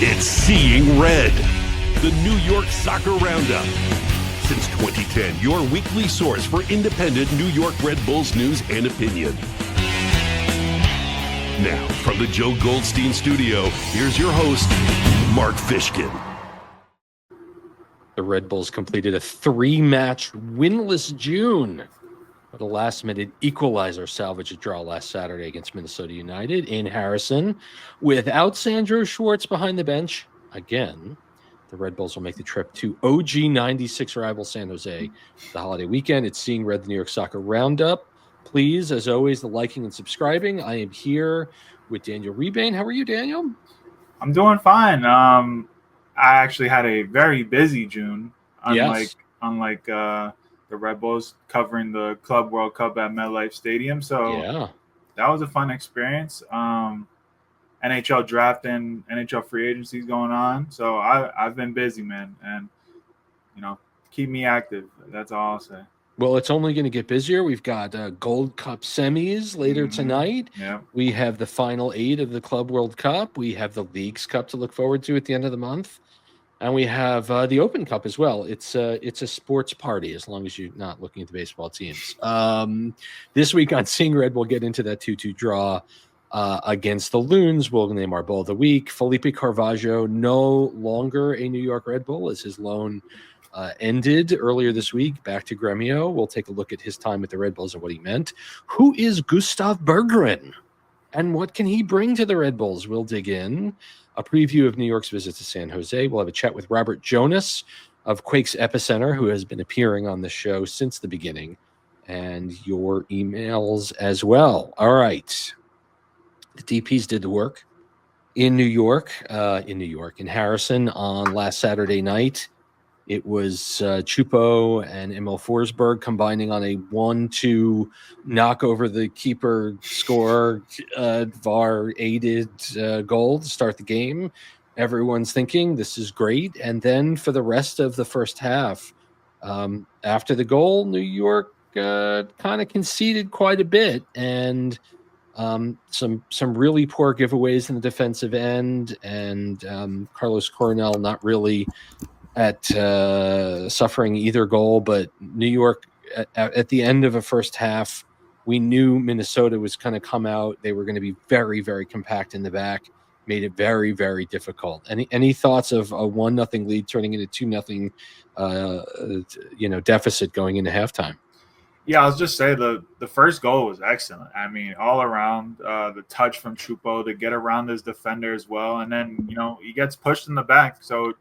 It's Seeing Red, the New York Soccer Roundup. Since 2010, your weekly source for independent New York Red Bulls news and opinion. Now, from the Joe Goldstein studio, here's your host, Mark Fishkin. The Red Bulls completed a 3-match winless June with a last-minute equalizer salvaged draw last Saturday against Minnesota United in Harrison. Without Sandro Schwarz behind the bench, again, the Red Bulls will make the trip to OG 96 rival San Jose the holiday weekend. It's Seeing Red, the New York Soccer Roundup. Please, as always, the liking and subscribing. I am here with Daniel Rebain. How are you, Daniel? I'm doing fine. I actually had a very busy June, unlike the Red Bulls covering the Club World Cup at MetLife Stadium. So that was a fun experience. NHL draft and NHL free agencies going on. So I've been busy, man, and keep me active. That's all I'll say. Well, it's only going to get busier. We've got Gold Cup semis later tonight. Yeah. We have the final 8 of the Club World Cup. We have the Leagues Cup to look forward to at the end of the month. And we have the Open Cup as well. It's a sports party as long as you're not looking at the baseball teams. This week on Seeing Red, we'll get into that 2-2 draw against the Loons. We'll name our Bull of the Week. Felipe Carballo, no longer a New York Red Bull, as his loan ended earlier this week, back to Gremio. We'll take a look at his time with the Red Bulls and what he meant. Who is Gustav Berggren, and what can he bring to the Red Bulls? We'll dig in. A preview of New York's visit to San Jose. We'll have a chat with Robert Jonas of Quakes Epicenter, who has been appearing on the show since the beginning, and your emails as well. All right. The DPs did the work in New York, in Harrison on last Saturday night. It was Choupo and Emil Forsberg combining on a 1-2 knock over the keeper score, VAR-aided goal to start the game. Everyone's thinking this is great. And then for the rest of the first half, after the goal, New York kind of conceded quite a bit. And some really poor giveaways in the defensive end. And Carlos Coronel not really at suffering either goal, but New York at the end of a first half, we knew Minnesota was going to come out. They were going to be very, very compact in the back, made it very, very difficult. Any thoughts of a 1-0 lead turning into 2-0, deficit going into halftime? Yeah, I was just saying the first goal was excellent. I mean, all around the touch from Choupo to get around his defender as well, and then he gets pushed in the back. So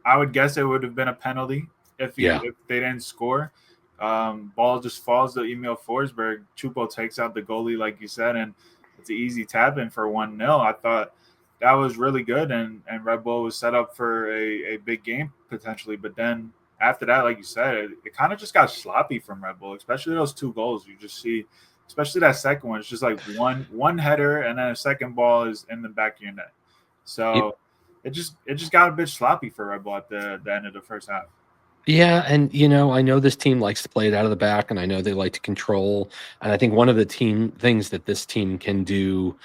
I would guess it would have been a penalty if they didn't score. Ball just falls to Emil Forsberg. Choupo takes out the goalie, like you said, and it's an easy tap in for 1-0. I thought that was really good, and Red Bull was set up for a big game potentially. But then after that, like you said, it kind of just got sloppy from Red Bull, especially those 2 goals. You just see, especially that second one, it's just like one header, and then a second ball is in the back of your net. So It just got a bit sloppy for Red Bull at the end of the first half. Yeah, and I know this team likes to play it out of the back, and I know they like to control. And I think one of the things that this team can do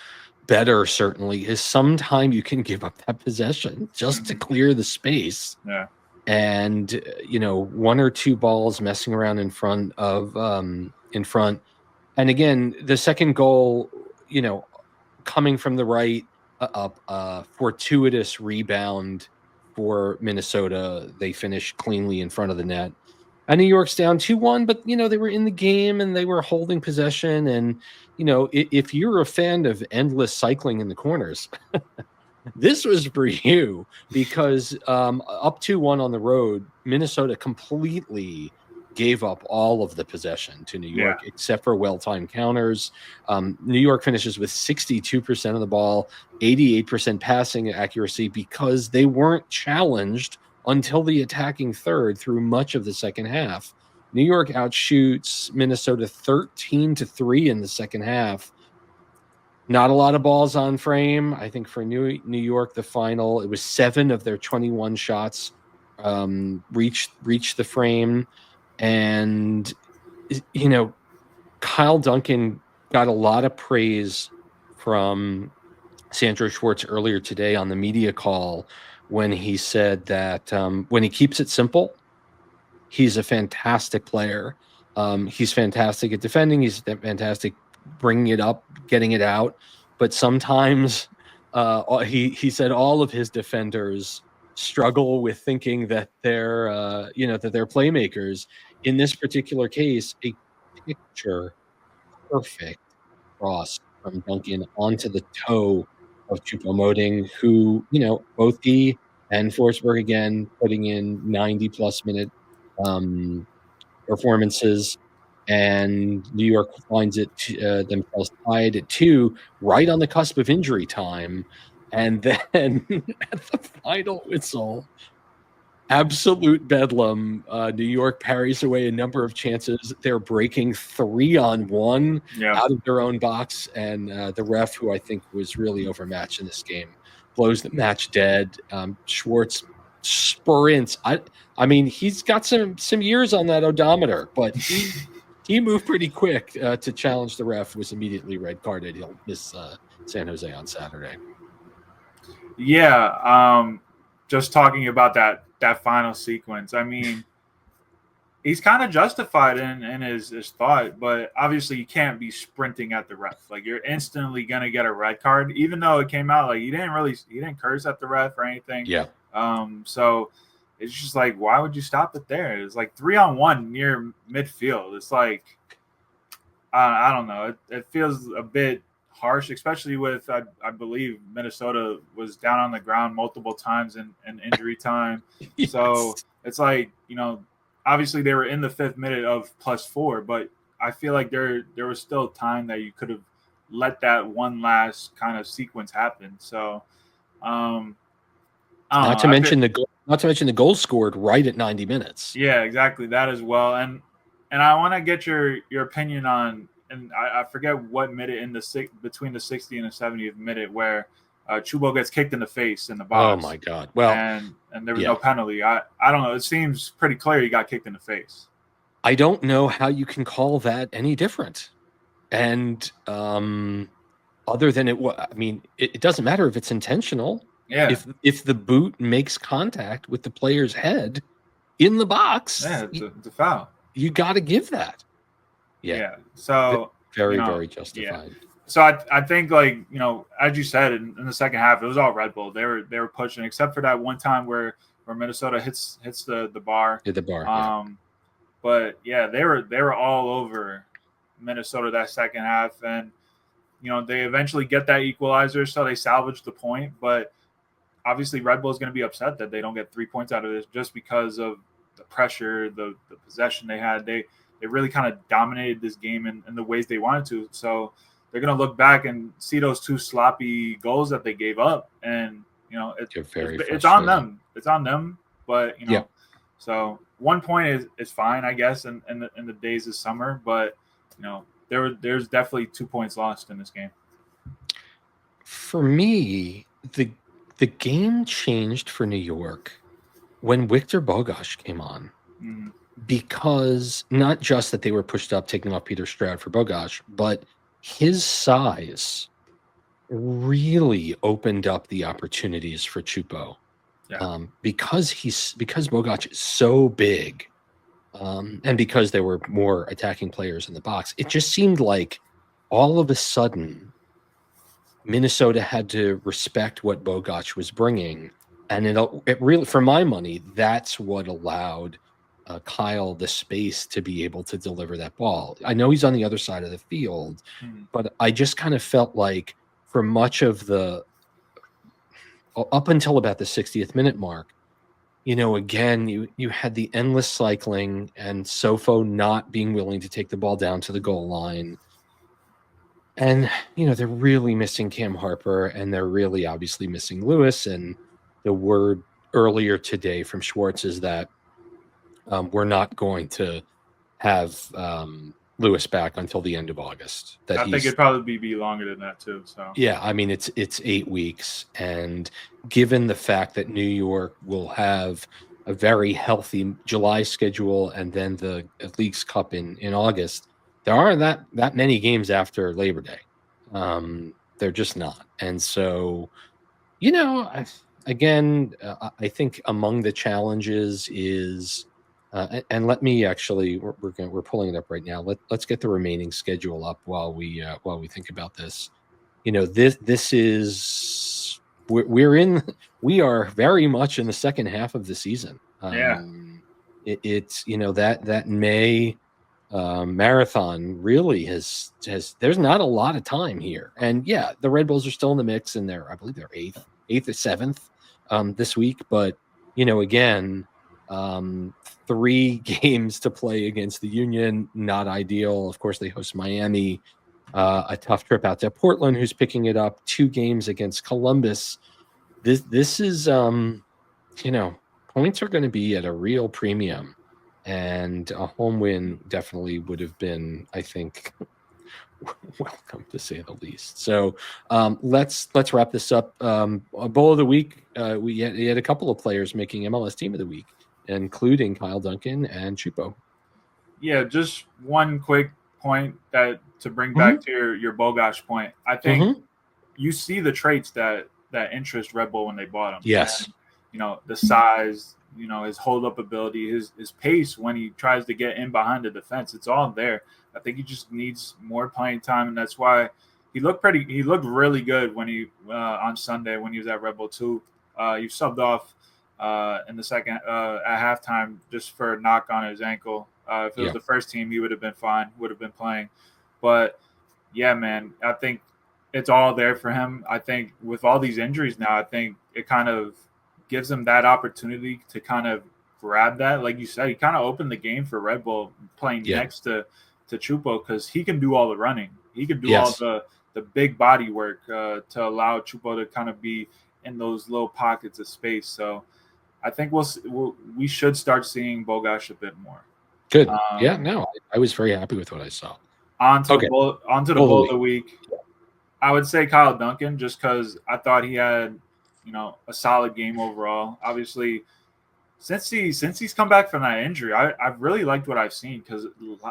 better, certainly, is sometime you can give up that possession just to clear the space. Yeah. And 1 or 2 balls messing around in front. And again, the second goal, coming from the right. A fortuitous rebound for Minnesota. They finished cleanly in front of the net. And New York's down 2-1, but, they were in the game and they were holding possession. And, if you're a fan of endless cycling in the corners, this was for you because up 2-1 on the road, Minnesota completely gave up all of the possession to New York, except for well-timed counters. New York finishes with 62% of the ball, 88% passing accuracy because they weren't challenged until the attacking third through much of the second half. New York outshoots Minnesota 13-3 in the second half. Not a lot of balls on frame. I think for New York, the final, it was 7 of their 21 shots reached the frame. And, Kyle Duncan got a lot of praise from Sandro Schwarz earlier today on the media call when he said that when he keeps it simple, he's a fantastic player. He's fantastic at defending. He's fantastic bringing it up, getting it out. But sometimes he said all of his defenders struggle with thinking that they're that they're playmakers. In this particular case, a picture perfect cross from Duncan onto the toe of Choupo-Mothing, who, both he and Forsberg again putting in 90-plus minute performances, and New York finds it themselves tied at 2, right on the cusp of injury time. And then at the final whistle, absolute bedlam. New York parries away a number of chances. They're breaking 3-on-1 out of their own box, and the ref, who I think was really overmatched in this game, blows the match dead. Schwarz sprints. I mean, he's got some years on that odometer, but he moved pretty quick to challenge the ref. Was immediately red carded. He'll miss San Jose on Saturday. Yeah, just talking about that final sequence. I mean, he's kind of justified in his thought, but obviously you can't be sprinting at the ref. Like, you're instantly gonna get a red card, even though it came out like he didn't curse at the ref or anything. Yeah. So it's just like, why would you stop it there? It's like 3-on-1 near midfield. It's like, I don't know. It feels a bit harsh, especially with I believe Minnesota was down on the ground multiple times in injury time. Yes. So it's like, obviously they were in the 5th minute of +4, but I feel like there was still time that you could have let that one last kind of sequence happen. So not to mention the goal scored right at 90 minutes. Yeah, exactly, that as well. And I want to get your opinion on, and I forget what minute in between the 60th and the 70th minute where Choupo gets kicked in the face in the box. Oh my God! Well, and there was no penalty. I don't know. It seems pretty clear he got kicked in the face. I don't know how you can call that any different. And other than it doesn't matter if it's intentional. Yeah. If the boot makes contact with the player's head in the box, it's a foul. You got to give that. Yeah. So very justified. Yeah. So I think, like, as you said, in the second half, it was all Red Bull. They were pushing, except for that one time where Minnesota hits the bar. Hit the bar. But yeah, they were all over Minnesota that second half, and they eventually get that equalizer, so they salvage the point. But obviously, Red Bull is going to be upset that they don't get 3 points out of this, just because of the pressure, the possession they had. They really kind of dominated this game in the ways they wanted to. So they're going to look back and see those 2 sloppy goals that they gave up. And, it's on them. It's on them. But, so 1 point is fine, I guess, in the days of summer. But, there's definitely 2 points lost in this game. For me, the game changed for New York when Victor Bogash came on. Mm-hmm. Because not just that they were pushed up, taking off Peter Stroud for Bogash, but his size really opened up the opportunities for Choupo. Yeah. Because Bogash is so big, and because there were more attacking players in the box, it just seemed like all of a sudden Minnesota had to respect what Bogash was bringing, and it really, for my money, that's what allowed Kyle the space to be able to deliver that ball. I know he's on the other side of the field, but I just kind of felt like for much of up until about the 60th minute mark, again, you had the endless cycling and Sofo not being willing to take the ball down to the goal line. And, they're really missing Cam Harper, and they're really obviously missing Lewis. And the word earlier today from Schwarz is that we're not going to have Lewis back until the end of August. I think it'd probably be longer than that too. So yeah, I mean it's 8 weeks, and given the fact that New York will have a very healthy July schedule and then the Leagues Cup in August, there aren't that many games after Labor Day. They're just not. And so, you know, I think among the challenges is, and let me actually, we're pulling it up right now. Let's get the remaining schedule up while we think about this. You know, this is we are very much in the second half of the season. It's, you know, that May marathon really has there's not a lot of time here, and yeah, the Red Bulls are still in the mix, and I believe they're eighth or seventh this week, but you know, again, 3 games to play against the Union, not ideal. Of course, they host Miami, a tough trip out to Portland, who's picking it up, 2 games against Columbus. This is you know, points are going to be at a real premium, and a home win definitely would have been, I think, welcome, to say the least. So let's wrap this up. A bowl of the week. We had a couple of players making MLS Team of the Week, including Kyle Duncan and Choupo. Yeah, just one quick point that to bring back to your Bogash point. I think you see the traits that interest Red Bull when they bought him. Yes. And, you know, the size, you know, his hold up ability, his pace when he tries to get in behind the defense, it's all there. I think he just needs more playing time, and that's why he looked really good when he on Sunday when he was at Red Bull 2. You subbed off in the second at halftime just for a knock on his ankle. If it was the first team, he would have been fine, would have been playing. But yeah, man, I think it's all there for him. I think with all these injuries now, I think it kind of gives him that opportunity to kind of grab that. Like you said, he kind of opened the game for Red Bull playing next to Choupo, because he can do all the running. He can do all the big body work to allow Choupo to kind of be in those little pockets of space. So I think we should start seeing Bogash a bit more. Good. I was very happy with what I saw. Onto the bowl of the week. I would say Kyle Duncan, just because I thought he had, you know, a solid game overall. Obviously, since he's come back from that injury, I've really liked what I've seen, because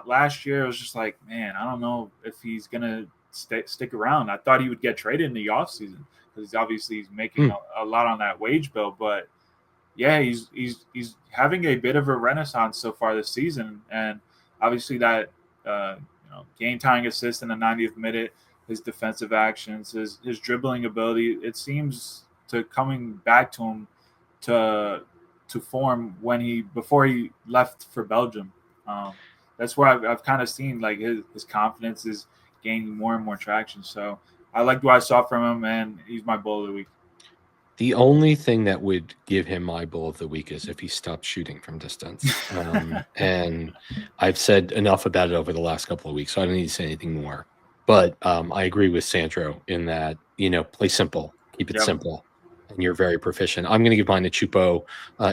last year it was just like, man, I don't know if he's gonna stick around. I thought he would get traded in the offseason, because obviously he's making a lot on that wage bill. But yeah, he's having a bit of a renaissance so far this season, and obviously that game tying assist in the 90th minute, his defensive actions, his dribbling ability, it seems to coming back to him to form before he left for Belgium. That's where I've kind of seen like his confidence is gaining more and more traction. So I liked what I saw from him, and he's my bull of the week. The only thing that would give him my bull of the week is if he stopped shooting from distance. And I've said enough about it over the last couple of weeks, so I don't need to say anything more. But I agree with Sandro in that, you know, play simple, keep it simple, and you're very proficient. I'm going to give mine to Choupo,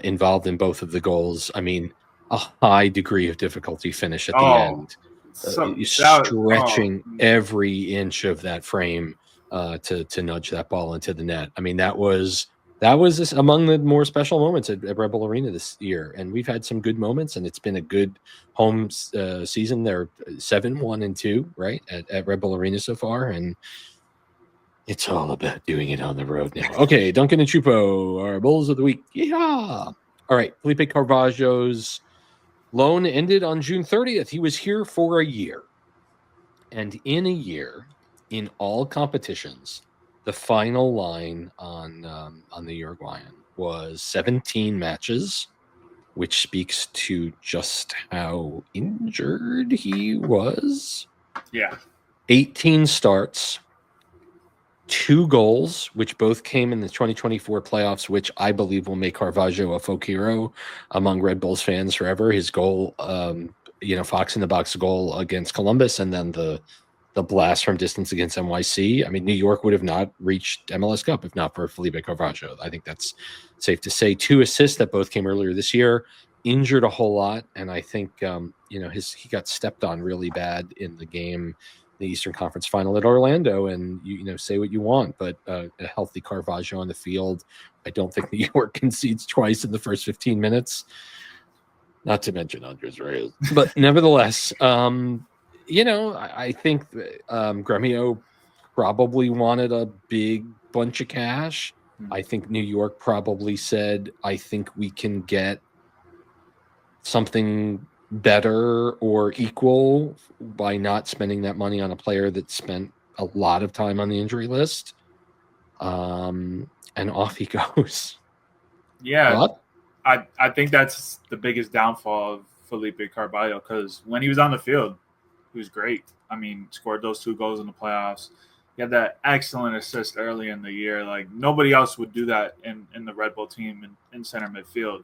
involved in both of the goals. I mean, a high degree of difficulty finish at the end. Stretching every inch of that frame to nudge that ball into the net. I mean, that was among the more special moments at Red Bull Arena this year, and we've had some good moments, and it's been a good home season. They're 7-1-2 right at Red Bull Arena so far, and it's all about doing it on the road now. Okay, Duncan and Choupo, our Bulls of the week. Yeah. All right, Felipe Carballo's loan ended on June 30th. He was here for a year, and in a year, in all competitions, the final line on the Uruguayan was 17 matches, which speaks to just how injured he was. Yeah. 18 starts, 2 goals, which both came in the 2024 playoffs, which I believe will make Carvalho a folk hero among Red Bulls fans forever. His goal, Fox in the box goal against Columbus, and then the blast from distance against NYC. I mean, New York would have not reached MLS Cup if not for Felipe Carballo. I think that's safe to say. 2 assists that both came earlier this year. Injured a whole lot, and I think he got stepped on really bad in the game, the Eastern Conference Final at Orlando. And say what you want, but a healthy Carvalho on the field. I don't think New York concedes twice in the first 15 minutes. Not to mention Andres Reyes, but nevertheless. I think Gremio probably wanted a big bunch of cash. I think New York probably said, I think we can get something better or equal by not spending that money on a player that spent a lot of time on the injury list. And off he goes. Yeah, But, I think that's the biggest downfall of Felipe Carballo, because when he was on the field, he was great. I mean, scored those 2 goals in the playoffs. He had that excellent assist early in the year. Like, nobody else would do that in the Red Bull team in center midfield.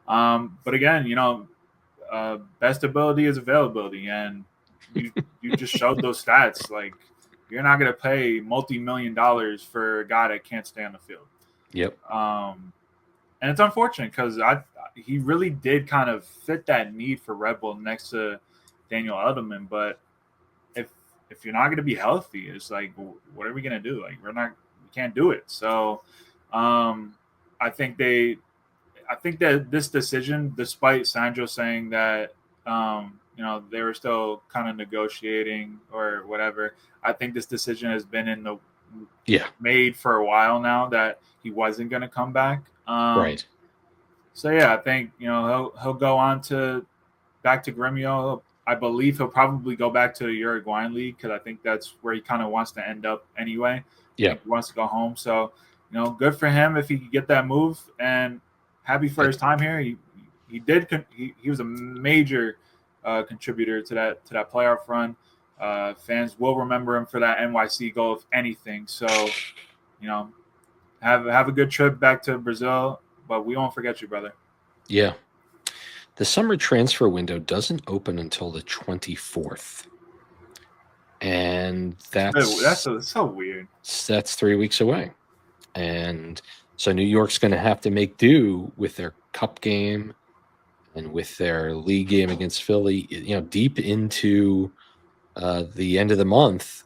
But again, best ability is availability, and you just showed those stats. Like, you're not going to pay multi-million dollars for a guy that can't stay on the field. yep. And it's unfortunate because he really did kind of fit that need for Red Bull next to Daniel Edelman. But if you're not going to be healthy, it's like, what are we going to do? Like, we can't do it. So I think that this decision, despite Sandro saying that they were still kind of negotiating or whatever, I think this decision has been made for a while now that he wasn't going to come back. Right. So yeah, I think he'll go on back to Gremio. I believe he'll probably go back to the Uruguayan league because I think that's where he kind of wants to end up anyway. Yeah, he wants to go home. So good for him if he could get that move, and happy for his time here. He was a major contributor to that playoff run. Fans will remember him for that NYC goal, if anything. So have a good trip back to Brazil, but we won't forget you, brother. Yeah. The summer transfer window doesn't open until the 24th. And that's so weird. That's 3 weeks away. And so New York's going to have to make do with their cup game and with their league game against Philly, deep into the end of the month.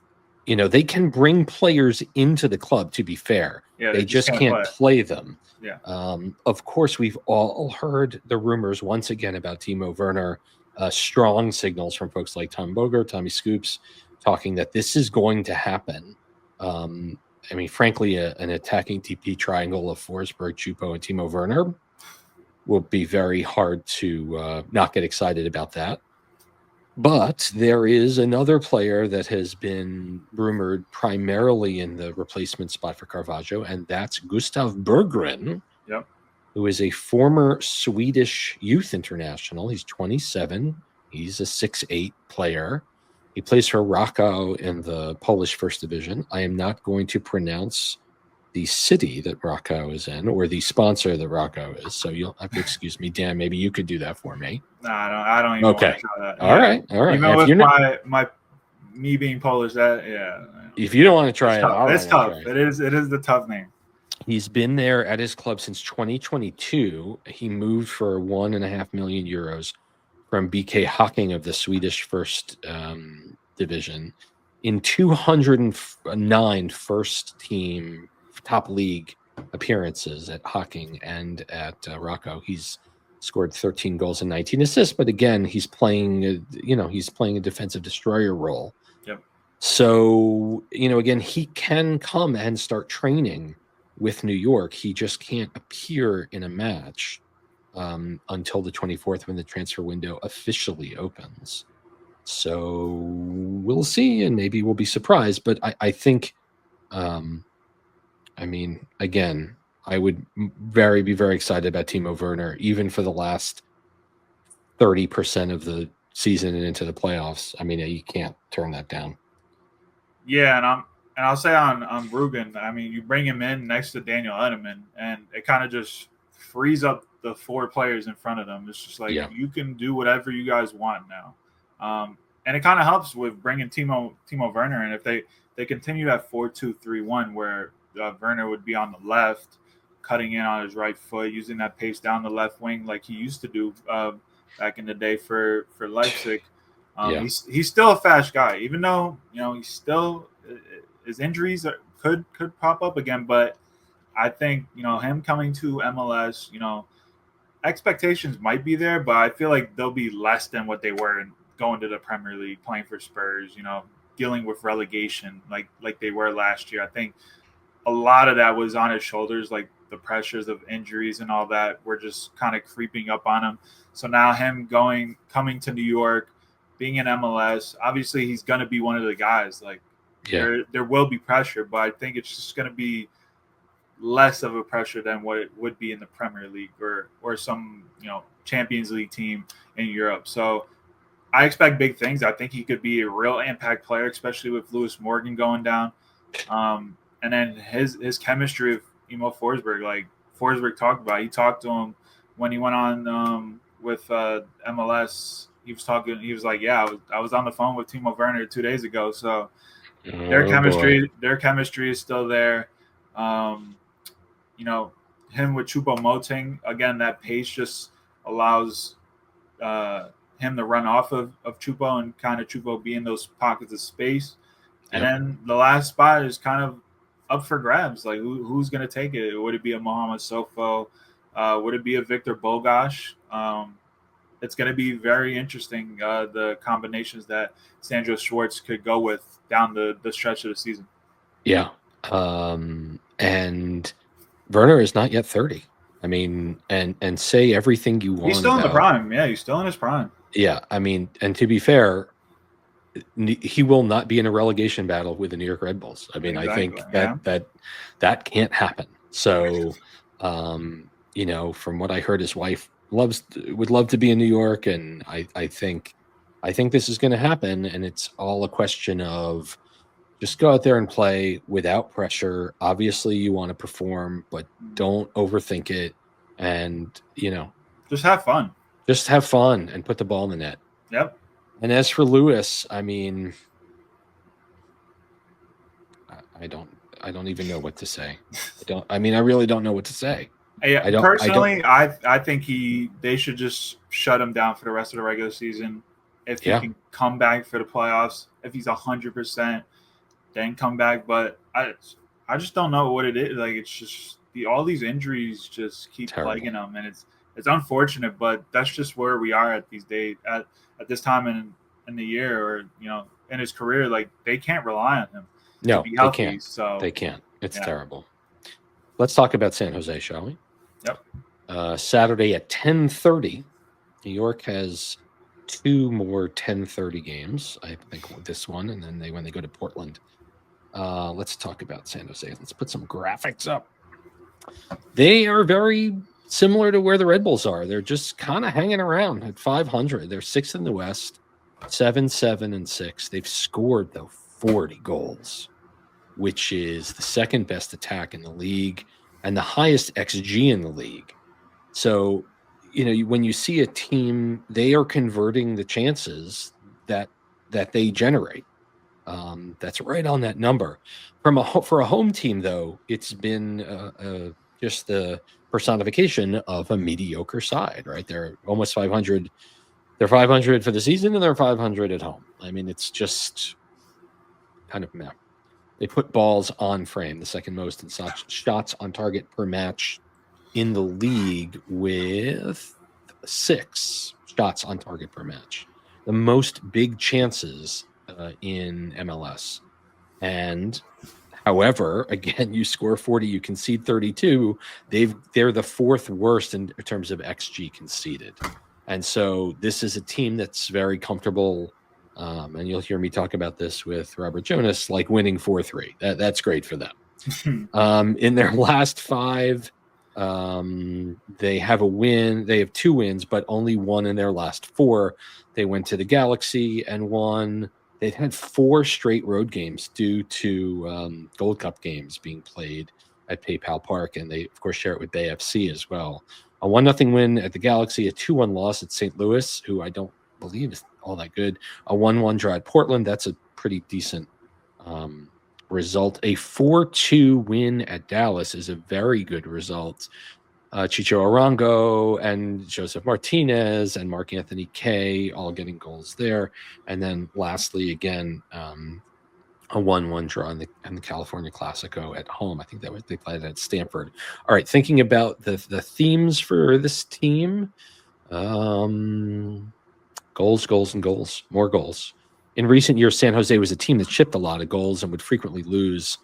They can bring players into the club, to be fair. Yeah, they just can't play them. Yeah. Of course, we've all heard the rumors once again about Timo Werner, strong signals from folks like Tom Boger, Tommy Scoops, talking that this is going to happen. Frankly, an attacking TP triangle of Forsberg, Choupo, and Timo Werner will be very hard to not get excited about that. But there is another player that has been rumored primarily in the replacement spot for Carvalho, and that's Gustav Berggren, who is a former Swedish youth international. He's 27. He's a 6'8" player. He plays for Rakow in the Polish First Division. I am not going to pronounce the city that Rakow is in or the sponsor that Rakow is, so you'll have to excuse me. Dan, maybe you could do that for me. No, I don't even want to try that. All right. Even with me being Polish, if you don't want to try it's tough. It is the tough name. He's been there at his club since 2022. He moved for 1.5 million euros from BK Hocking of the Swedish First Division in 209 first team top league appearances at Hocking and at Rakow. He's scored 13 goals and 19 assists, but again, he's playing a defensive destroyer role. Yep. So, again, he can come and start training with New York. He just can't appear in a match until the 24th when the transfer window officially opens. So we'll see, and maybe we'll be surprised. But I think, again, I would be very excited about Timo Werner, even for the last 30% of the season and into the playoffs. You can't turn that down. Yeah, and I'll say on Rugen, you bring him in next to Daniel Edelman, and it kind of just frees up the 4 players in front of them. It's just like you can do whatever you guys want now, and it kind of helps with bringing Timo Werner. And if they continue that 4-2-3-1, where Werner would be on the left, cutting in on his right foot, using that pace down the left wing like he used to do back in the day for Leipzig. He's still a fast guy, even though he's still his injuries could pop up again. But I think him coming to MLS, expectations might be there, but I feel like they'll be less than what they were going to the Premier League, playing for Spurs. dealing with relegation like they were last year. I think a lot of that was on his shoulders, like the pressures of injuries and all that were just kind of creeping up on him. So now him coming to New York, being in MLS, obviously he's going to be one of the guys. Like there will be pressure, but I think it's just going to be less of a pressure than what it would be in the Premier League or some, Champions League team in Europe. So I expect big things. I think he could be a real impact player, especially with Lewis Morgan going down. And then his chemistry with Emo Forsberg, like Forsberg talked about. He talked to him when he went on with MLS. He was like, yeah, I was on the phone with Timo Werner 2 days ago. So their chemistry is still there. Him with Choupo-Mothing, again, that pace just allows him to run off of Choupo and kind of Choupo be in those pockets of space. And then the last spot is kind of up for grabs. Like, who's going to take it? Would it be a Mohamed Sofo? Would it be a Victor Bogash? It's going to be very interesting, the combinations that Sandro Schwarz could go with down the stretch of the season. Yeah. And Werner is not yet 30. I mean, and say everything you want. He's still in the prime. Yeah, he's still in his prime. Yeah, I mean, and to be fair, he will not be in a relegation battle with the New York Red Bulls. I mean, exactly. I think that can't happen. So, from what I heard, his wife would love to be in New York, and I think this is going to happen, and it's all a question of just go out there and play without pressure. Obviously, you want to perform, but don't overthink it, and just have fun. Just have fun and put the ball in the net. Yep. And as for Lewis, I mean, I don't even know what to say. I really don't know what to say. Yeah, personally, I think they should just shut him down for the rest of the regular season. If he can come back for the playoffs, if he's 100%, then come back. But I just don't know what it is. Like, it's just all these injuries just keep plaguing him, and it's unfortunate, but that's just where we are at these days at this time in the year, or in his career. Like, they can't rely on him. No, to be healthy, they can't. So they can't. It's terrible. Let's talk about San Jose, shall we? Yep. Saturday at 10:30, New York has 2 more 10:30 games. I think this one, and then when they go to Portland. Let's talk about San Jose. Let's put some graphics up. They are very similar to where the Red Bulls are. They're just kind of hanging around at 500. They're 6th in the West, 7-7-6. They've scored, though, 40 goals, which is the second best attack in the league and the highest XG in the league. So, when you see a team, they are converting the chances that they generate. That's right on that number. For a home team, though, it's been just the personification of a mediocre side, right? They're almost 500. They're 500 for the season, and they're 500 at home. I mean, it's just kind of meh. They put balls on frame, the second most in shots on target per match in the league, with 6 shots on target per match. The most big chances in MLS. And however, again, you score 40, you concede 32. They're the 4th worst in terms of XG conceded. And so this is a team that's very comfortable. And you'll hear me talk about this with Robert Jonas, like winning 4-3. That's great for them. In their last 5, they have a win. They have 2 wins, but only 1 in their last 4. They went to the Galaxy and won. They've had 4 straight road games due to Gold Cup games being played at PayPal Park, and they, of course, share it with Bay FC as well. A 1-0 win at the Galaxy, a 2-1 loss at St. Louis, who I don't believe is all that good. A 1-1 draw at Portland, that's a pretty decent result. A 4-2 win at Dallas is a very good result. Chicho Arango and Joseph Martinez and Mark Anthony Kaye all getting goals there. And then lastly, again, a 1-1 draw in the California Classico at home. I think they played at Stanford. All right, thinking about the themes for this team, goals, and goals, more goals. in recent years, San Jose was a team that shipped a lot of goals and would frequently lose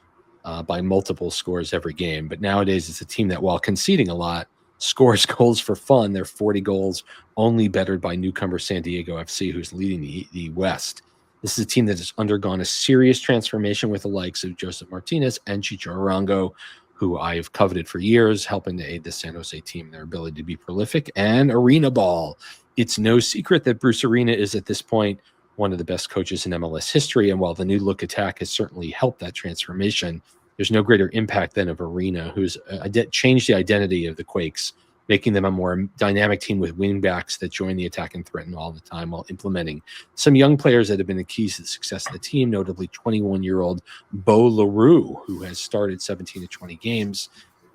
by multiple scores every game. But nowadays, it's a team that, while conceding a lot, scores goals for fun. They're 40 goals, only bettered by newcomer San Diego FC, who's leading the West. This is a team that has undergone a serious transformation with the likes of Joseph Martinez and Chicho Arango, who I've coveted for years, helping to aid the San Jose team in their ability to be prolific and arena ball. It's no secret that Bruce Arena is, at this point, one of the best coaches in MLS history. And while the new look attack has certainly helped that transformation, there's no greater impact than of Arena, who's changed the identity of the Quakes, making them a more dynamic team with wingbacks that join the attack and threaten all the time, while implementing some young players that have been the keys to the success of the team, notably 21-year-old Bo LaRue, who has started 17 to 20 games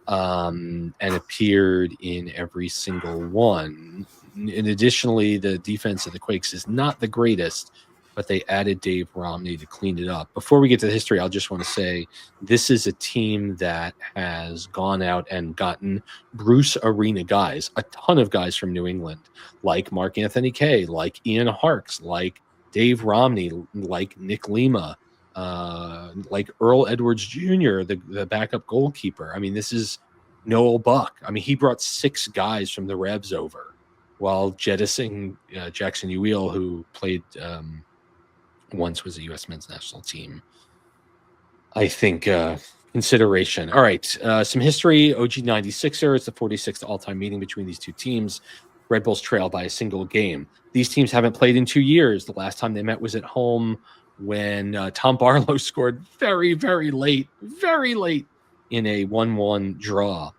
and appeared in every single one. And additionally, the defense of the Quakes is not the greatest, but they added Dave Romney to clean it up. Before we get to the history, I'll just want to say this is a team that has gone out and gotten Bruce Arena guys, a ton of guys from New England, like Mark Anthony Kaye, like Ian Harkes, like Dave Romney, like Nick Lima, like Earl Edwards Jr., the backup goalkeeper. I mean, this is Noel Buck. I mean, he brought 6 guys from the Revs over, while jettisoning Jackson Uweel, who played once was a U.S. men's national team. I think consideration. All right, some history. OG 96er. It's the 46th all-time meeting between these two teams. Red Bulls trail by a single game. These teams haven't played in 2 years. The last time they met was at home when Tom Barlow scored very, very late in a 1-1 draw.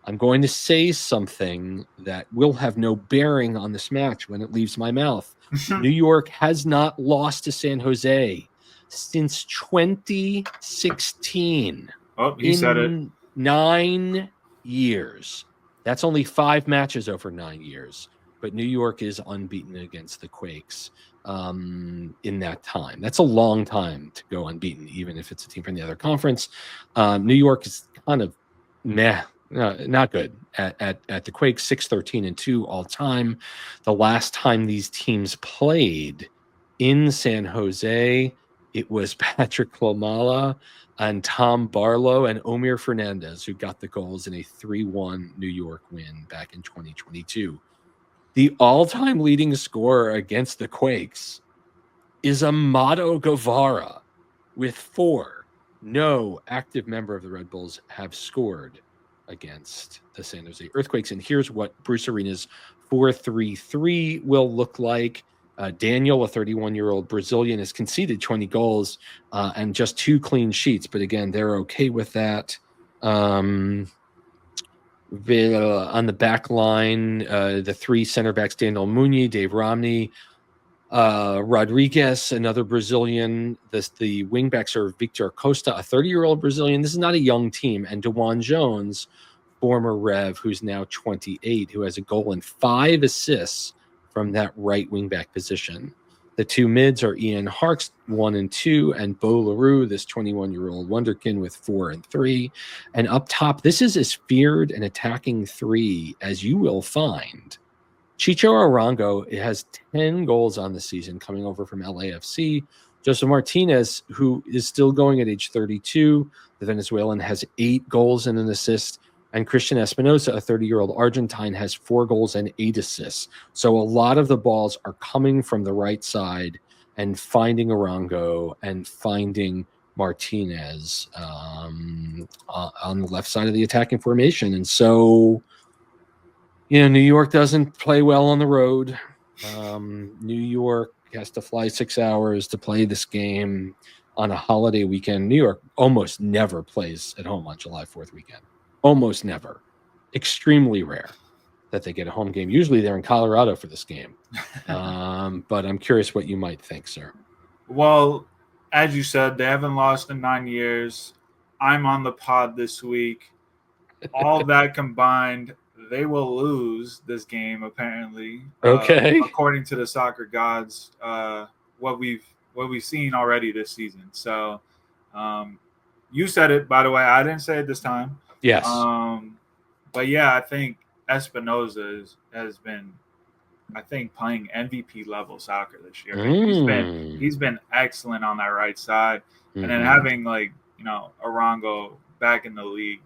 I'm going to say something that will have no bearing on this match when it leaves my mouth. New York has not lost to San Jose since 2016. Oh, he said it. 9 years. That's only 5 matches over 9 years. But New York is unbeaten against the Quakes in that time. That's a long time to go unbeaten, even if it's a team from the other conference. New York is kind of meh. Not good at the Quakes. 6-13-2 all time. The last time these teams played in San Jose, it was Patrick Klamala and Tom Barlow and Omir Fernandez who got the goals in a 3-1 New York win back in 2022. The all-time leading scorer against the Quakes is Amado Guevara with 4. No active member of the Red Bulls have scored against the San Jose Earthquakes. And here's what Bruce Arena's 4-3-3 will look like. Daniel, a 31-year-old Brazilian, has conceded 20 goals and just 2 clean sheets. But again, they're okay with that. On the back line, the 3 center backs, Daniel Muñoz, Dave Romney, Rodriguez, another Brazilian. The wingbacks are Victor Costa, a 30-year-old Brazilian. This is not a young team. And DeJuan Jones, former Rev, who's now 28, who has a goal and 5 assists from that right wingback position. The 2 mids are Ian Harkes, 1 and 2, and Bo LaRue, this 21-year-old wonderkin, with 4 and 3. And up top, this is as feared an attacking 3 as you will find. Chicho Arango has 10 goals on the season, coming over from LAFC. Joseph Martinez, who is still going at age 32, the Venezuelan, has 8 goals and an assist. And Christian Espinosa, a 30-year-old Argentine, has 4 goals and 8 assists. So a lot of the balls are coming from the right side and finding Arango and finding Martinez on the left side of the attacking formation. And so, New York doesn't play well on the road. New York has to fly 6 hours to play this game on a holiday weekend. New York almost never plays at home on July 4th weekend. Almost never. Extremely rare that they get a home game. Usually they're in Colorado for this game. But I'm curious what you might think, sir. Well, as you said, they haven't lost in 9 years. I'm on the pod this week. All that combined, they will lose this game, apparently. Okay. According to the soccer gods, what we've seen already this season. So you said it, by the way. I didn't say it this time. Yes. But yeah, I think Espinosa has been I think, playing MVP level soccer this year. He's been excellent on that right side, and then having Arango back in the league,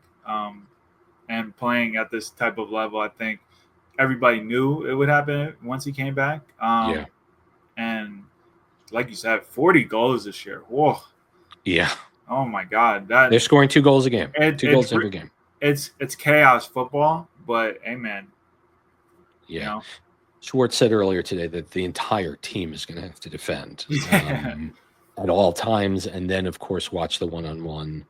and playing at this type of level, I think everybody knew it would happen once he came back. And like you said, 40 goals this year. Whoa. Yeah. Oh my God. They're scoring 2 goals a game. 2 goals every game. It's chaos football, but amen. Yeah. Schwarz said earlier today that the entire team is going to have to defend at all times, and then of course watch the one-on-one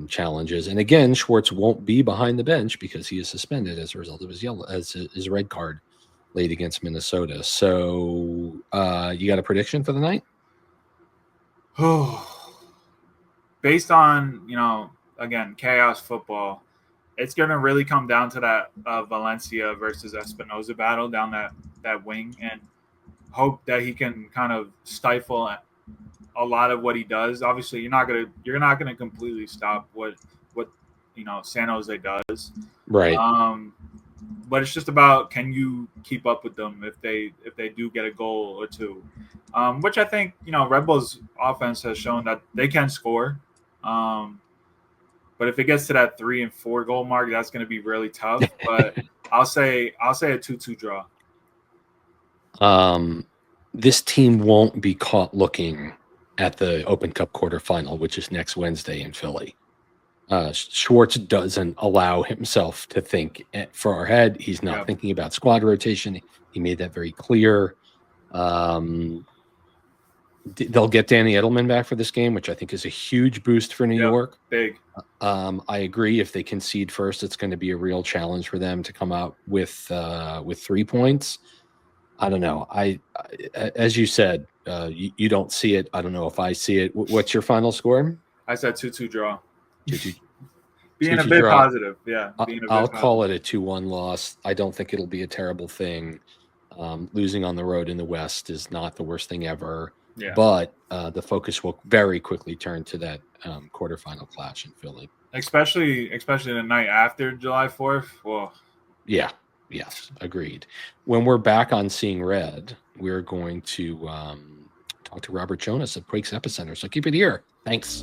challenges. And again, Schwarz won't be behind the bench because he is suspended as a result of his red card late against Minnesota. So you got a prediction for the night? Based on, again, chaos football, it's going to really come down to that Valencia versus Espinoza battle down that wing, and hope that he can kind of stifle a lot of what he does. Obviously, you're not gonna completely stop what San Jose does, right? But it's just about, can you keep up with them if they do get a goal or two, which I think Red Bull's offense has shown that they can score. But if it gets to that 3 and 4 goal mark, that's going to be really tough. But I'll say a 2-2 draw. This team won't be caught looking at the Open Cup quarterfinal, which is next Wednesday in Philly. Schwarz doesn't allow himself to think far ahead. He's not thinking about squad rotation. He made that very clear. They'll get Danny Edelman back for this game, which I think is a huge boost for New York. Big. I agree. If they concede first, it's going to be a real challenge for them to come out with 3 points. I don't know. As you said, you don't see it. I don't know if I see it. What's your final score? I said 2-2 draw. 2-2. Being a bit draw. Positive, yeah. I'll call it a 2-1 loss. I don't think it'll be a terrible thing. Losing on the road in the West is not the worst thing ever. Yeah. But the focus will very quickly turn to that quarterfinal clash in Philly. Especially the night after July 4th. Whoa. Yeah. Yes. Agreed. When we're back on Seeing Red, we're going to talk to Robert Jonas of Quakes Epicenter. So keep it here. Thanks.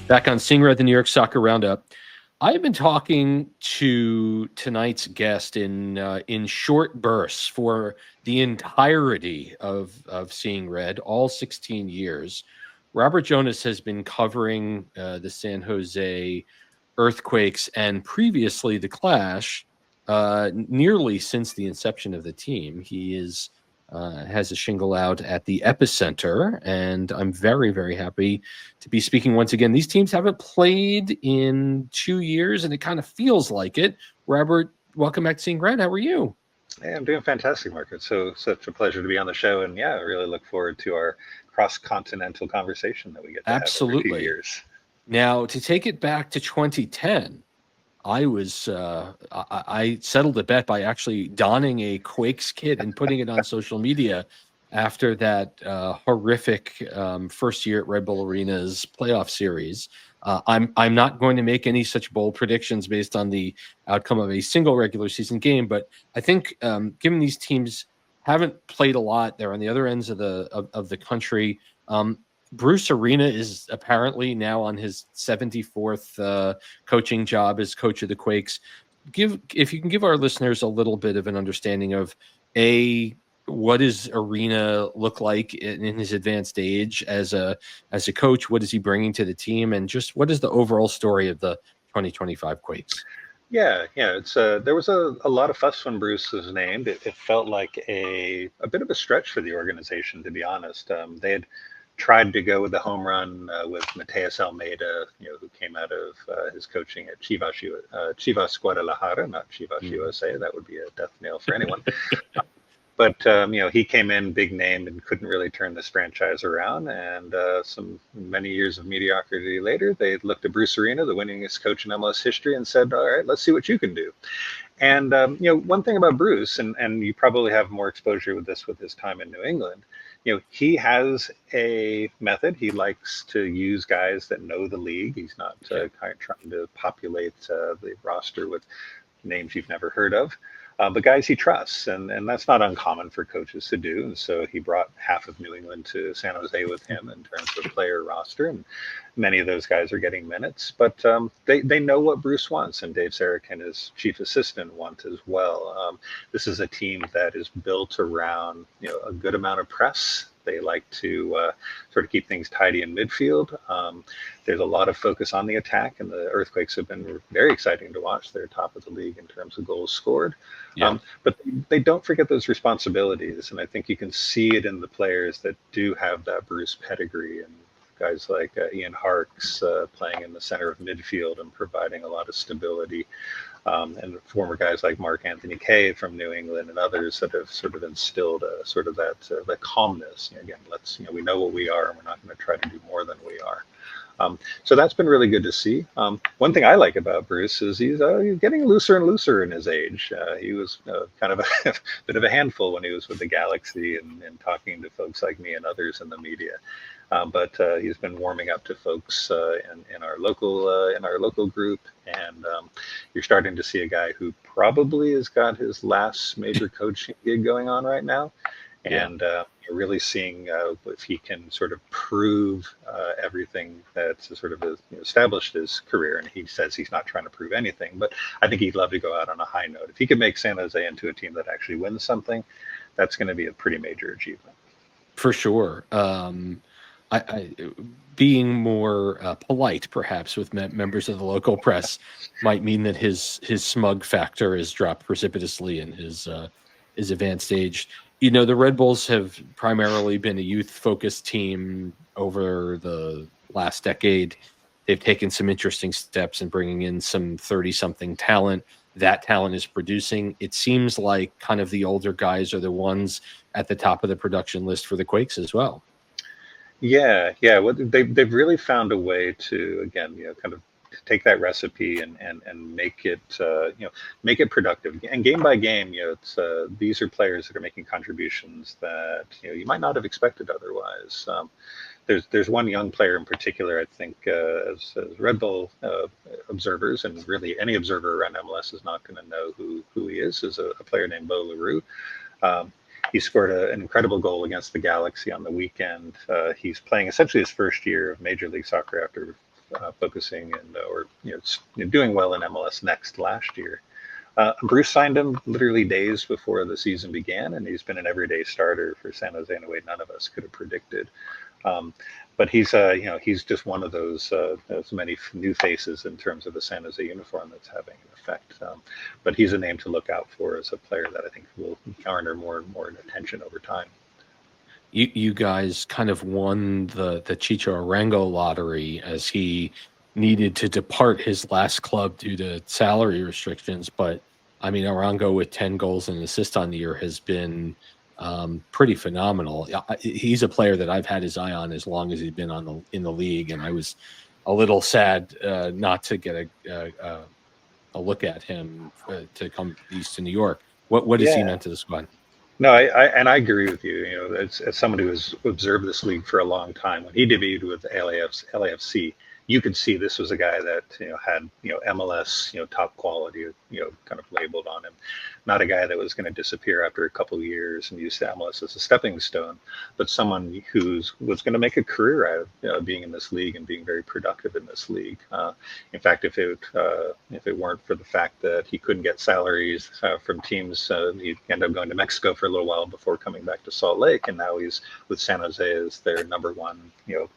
Back on Seeing Red, the New York Soccer Roundup. I've been talking to tonight's guest in short bursts for the entirety of Seeing Red, all 16 years. Robert Jonas has been covering the San Jose Earthquakes and previously the Clash nearly since the inception of the team. He has a shingle out at the Epicenter, and I'm very, very happy to be speaking once again. These teams haven't played in 2 years, and it kind of feels like it. Robert, welcome back to Seeing Red. How are you? Hey, I'm doing fantastic, Mark. It's such a pleasure to be on the show, and I really look forward to our cross-continental conversation that we get to have every 2 years. Now, to take it back to 2010, I settled a bet by actually donning a Quakes kit and putting it on social media after that horrific first year at Red Bull Arena's playoff series. I'm not going to make any such bold predictions based on the outcome of a single regular season game, but I think given these teams haven't played a lot, they're on the other ends of the country. Bruce Arena is apparently now on his 74th coaching job as coach of the Quakes. If you can give our listeners a little bit of an understanding of what does Arena look like in his advanced age as a coach? What is he bringing to the team, and just what is the overall story of the 2025 Quakes? Yeah. It's there was a lot of fuss when Bruce was named. It felt like a bit of a stretch for the organization, to be honest. They had tried to go with the home run with Mateus Almeida, who came out of his coaching at Chivas Guadalajara, not Chivas USA. That would be a death knell for anyone. But he came in big name and couldn't really turn this franchise around. And many years of mediocrity later, they looked at Bruce Arena, the winningest coach in MLS history, and said, "All right, let's see what you can do." And one thing about Bruce, and you probably have more exposure with this with his time in New England, he has a method. He likes to use guys that know the league. He's not kind of trying to populate the roster with names you've never heard of, but guys he trusts, and that's not uncommon for coaches to do. And so he brought half of New England to San Jose with him in terms of player roster, and many of those guys are getting minutes. But they know what Bruce wants, and Dave Sarek and his chief assistant want as well. This is a team that is built around a good amount of press. They like to sort of keep things tidy in midfield. There's a lot of focus on the attack, and the Earthquakes have been very exciting to watch. They're top of the league in terms of goals scored. But they don't forget those responsibilities, and I think you can see it in the players that do have that Bruce pedigree, and guys like Ian Harkes playing in the center of midfield and providing a lot of stability. And former guys like Mark Anthony Kaye from New England and others that have sort of instilled sort of that calmness. Again, we know what we are, and we're not going to try to do more than we are. So that's been really good to see. One thing I like about Bruce is he's getting looser and looser in his age. He was kind of a bit of a handful when he was with the Galaxy and talking to folks like me and others in the media. But he's been warming up to folks in our local group, and you're starting to see a guy who probably has got his last major coaching gig going on right now, and you're really seeing if he can sort of prove everything that's sort of established his career. And he says he's not trying to prove anything, but I think he'd love to go out on a high note. If he could make San Jose into a team that actually wins something, that's going to be a pretty major achievement. For sure. I being more polite, perhaps, with members of the local press might mean that his smug factor has dropped precipitously in his advanced age. The Red Bulls have primarily been a youth-focused team over the last decade. They've taken some interesting steps in bringing in some 30-something talent. That talent is producing. It seems like kind of the older guys are the ones at the top of the production list for the Quakes as well. Yeah. Well, they've really found a way to, again, kind of take that recipe and make it make it productive. And game by game, it's these are players that are making contributions that you might not have expected otherwise. There's one young player in particular, I think, as Red Bull observers, and really any observer around MLS is not going to know who he is a player named Bo LaRue. He scored an incredible goal against the Galaxy on the weekend. He's playing essentially his first year of Major League Soccer after focusing and doing well in MLS Next last year. Bruce signed him literally days before the season began, and he's been an everyday starter for San Jose in a way none of us could have predicted. But he's just one of those many new faces in terms of the San Jose uniform that's having an effect. But he's a name to look out for as a player that I think will garner more and more attention over time. You guys kind of won the Chicho Arango lottery as he needed to depart his last club due to salary restrictions. But I mean, Arango with 10 goals and an assist on the year has been pretty phenomenal. He's a player that I've had his eye on as long as he's been in the league, and I was a little sad not to get a look at him to come east to New York. What has he meant to the squad? No, I agree with you. As someone who has observed this league for a long time, when he debuted with LAFC, you could see this was a guy that had MLS top quality kind of labeled on him, not a guy that was going to disappear after a couple of years and use MLS as a stepping stone, but someone who was going to make a career out of being in this league and being very productive in this league. In fact, if it weren't for the fact that he couldn't get salaries from teams, he'd end up going to Mexico for a little while before coming back to Salt Lake, and now he's with San Jose as their number one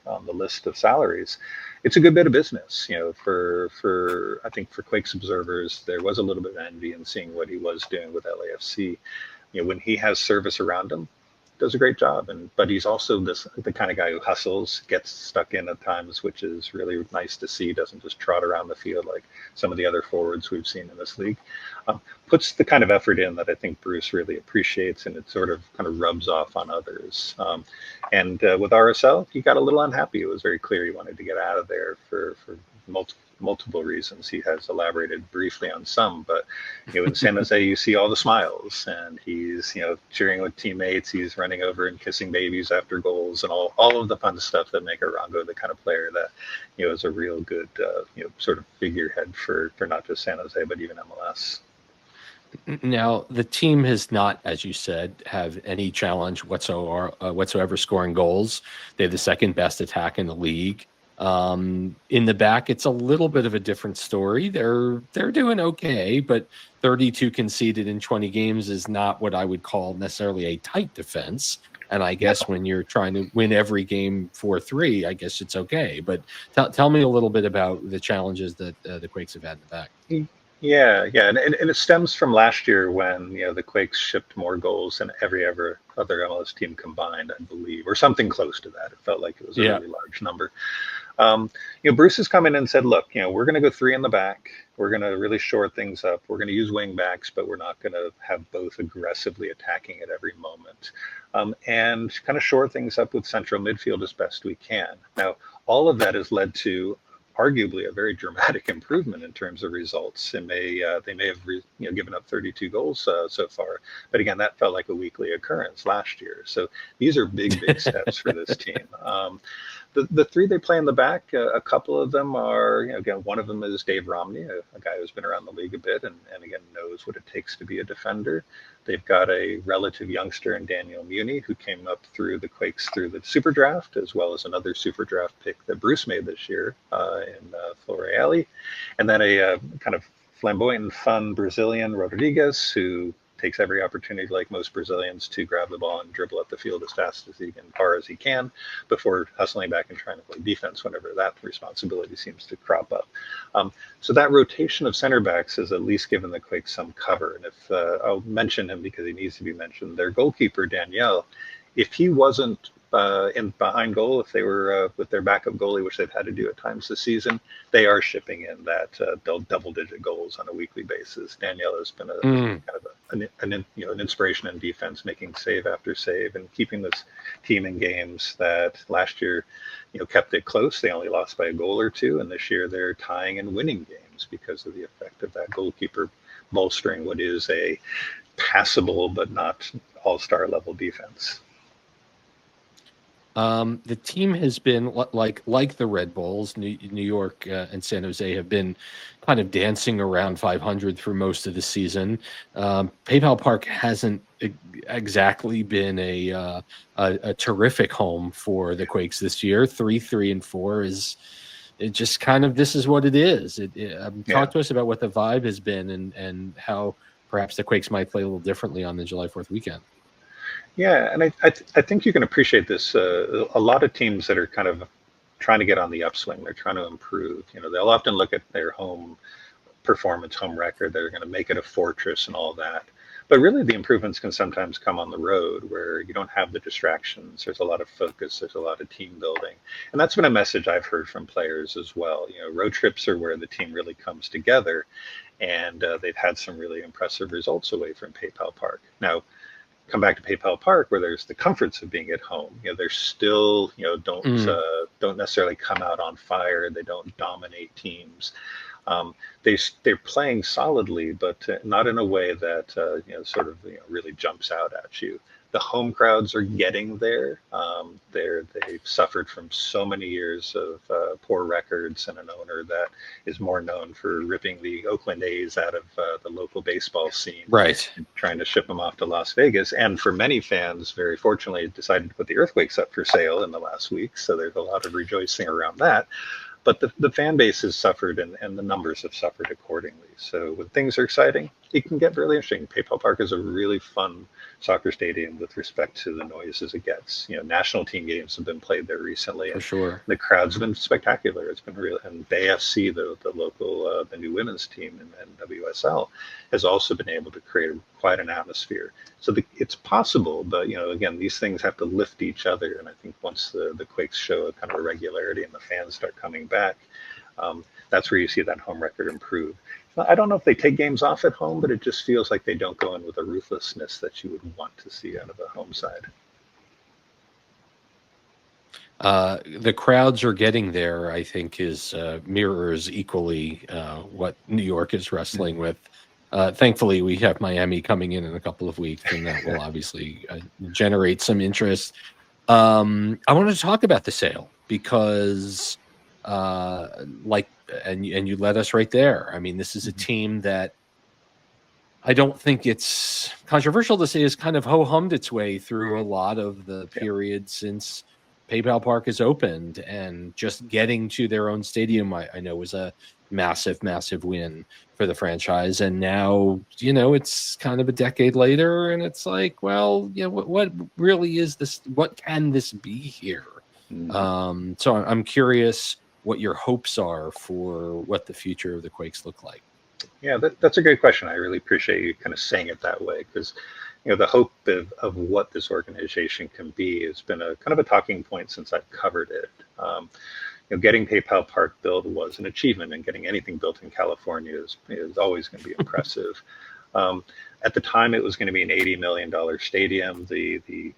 on the list of salaries. It's a good bit of business, for I think for Quakes observers, there was a little bit of envy in seeing what he was doing with LAFC. When he has service around him, does a great job. But he's also the kind of guy who hustles, gets stuck in at times, which is really nice to see. Doesn't just trot around the field like some of the other forwards we've seen in this league. Puts the kind of effort in that I think Bruce really appreciates, and it sort of kind of rubs off on others. And with RSL, he got a little unhappy. It was very clear he wanted to get out of there for multiple reasons. He has elaborated briefly on some, but in San Jose, you see all the smiles, and he's cheering with teammates. He's running over and kissing babies after goals, and all of the fun stuff that make Arango the kind of player that is a real good sort of figurehead for not just San Jose but even MLS. Now, the team has not, as you said, have any challenge whatsoever scoring goals. They have the second best attack in the league. In the back, it's a little bit of a different story. They're doing okay, but 32 conceded in 20 games is not what I would call necessarily a tight defense. And I guess when you're trying to win every game 4-3, I guess it's okay. But tell me a little bit about the challenges that the Quakes have had in the back. Yeah, and it stems from last year when the Quakes shipped more goals than every other MLS team combined, I believe, or something close to that. It felt like it was a really large number. Bruce has come in and said, look, we're going to go 3 in the back. We're going to really shore things up. We're going to use wing backs, but we're not going to have both aggressively attacking at every moment, and kind of shore things up with central midfield as best we can. Now, all of that has led to arguably a very dramatic improvement in terms of results. They may have given up 32 goals so far, but again, that felt like a weekly occurrence last year. So these are big steps for this team. The 3 they play in the back, a couple of them are, again, one of them is Dave Romney, a guy who's been around the league a bit and again knows what it takes to be a defender. They've got a relative youngster in Daniel Muni, who came up through the Quakes through the Super Draft, as well as another Super Draft pick that Bruce made this year in Floreali. And then a kind of flamboyant and fun Brazilian, Rodriguez, who takes every opportunity, like most Brazilians, to grab the ball and dribble up the field as fast as he can, far as he can, before hustling back and trying to play defense whenever that responsibility seems to crop up. So that rotation of center backs has at least given the Quakes some cover. And if I'll mention him because he needs to be mentioned, their goalkeeper, Danielle, if he wasn't in behind goal, if they were with their backup goalie, which they've had to do at times this season, they are shipping in that double-digit goals on a weekly basis. Danielle has been kind of an inspiration in defense, making save after save and keeping this team in games that last year, kept it close. They only lost by a goal or 2, and this year they're tying and winning games because of the effect of that goalkeeper bolstering what is a passable but not all-star level defense. The team has been like the Red Bulls, New York and San Jose have been kind of dancing around 500 for most of the season. PayPal Park hasn't exactly been a terrific home for the Quakes this year. 3-3-4 is just kind of, this is what it is. Talk to us about what the vibe has been and how perhaps the Quakes might play a little differently on the July 4th weekend. Yeah, and I think you can appreciate this. A lot of teams that are kind of trying to get on the upswing, they're trying to improve. They'll often look at their home performance, home record. They're going to make it a fortress and all that. But really, the improvements can sometimes come on the road where you don't have the distractions. There's a lot of focus. There's a lot of team building. And that's been a message I've heard from players as well. Road trips are where the team really comes together. And they've had some really impressive results away from PayPal Park. Now, come back to PayPal Park, where there's the comforts of being at home. They're still, don't necessarily come out on fire. They don't dominate teams. They're playing solidly, but not in a way that really jumps out at you. The home crowds are getting there. They've suffered from so many years of poor records and an owner that is more known for ripping the Oakland A's out of the local baseball scene, right? And trying to ship them off to Las Vegas. And for many fans, very fortunately, decided to put the Earthquakes up for sale in the last week. So there's a lot of rejoicing around that. But the fan base has suffered and the numbers have suffered accordingly. So when things are exciting, it can get really interesting. PayPal Park is a really fun soccer stadium with respect to the noises it gets. National team games have been played there recently. For sure. The crowds have been spectacular. It's been real. And BAFC, the local, the new women's team in WSL, has also been able to create quite an atmosphere. So it's possible, but again, these things have to lift each other. And I think once the Quakes show a kind of a regularity and the fans start coming back, that's where you see that home record improve. I don't know if they take games off at home, but it just feels like they don't go in with a ruthlessness that you would want to see out of a home side. The crowds are getting there, I think, is mirrors equally what New York is wrestling with. Thankfully, we have Miami coming in a couple of weeks, and that will obviously generate some interest. I wanted to talk about the sale because, and you led us right there. I mean, this is a team that I don't think it's controversial to say has kind of ho-hummed its way through a lot of the period since PayPal Park is opened, and just getting to their own stadium, I know, was a massive, massive win for the franchise. And now, it's kind of a decade later, and it's like, well, what really is this? What can this be here? So I'm curious what your hopes are for what the future of the Quakes look like. Yeah, that's a great question. I really appreciate you kind of saying it that way, because the hope of what this organization can be has been a kind of a talking point since I've covered it. Getting PayPal Park built was an achievement, and getting anything built in California is always going to be impressive. At the time, it was going to be an $80 million stadium. The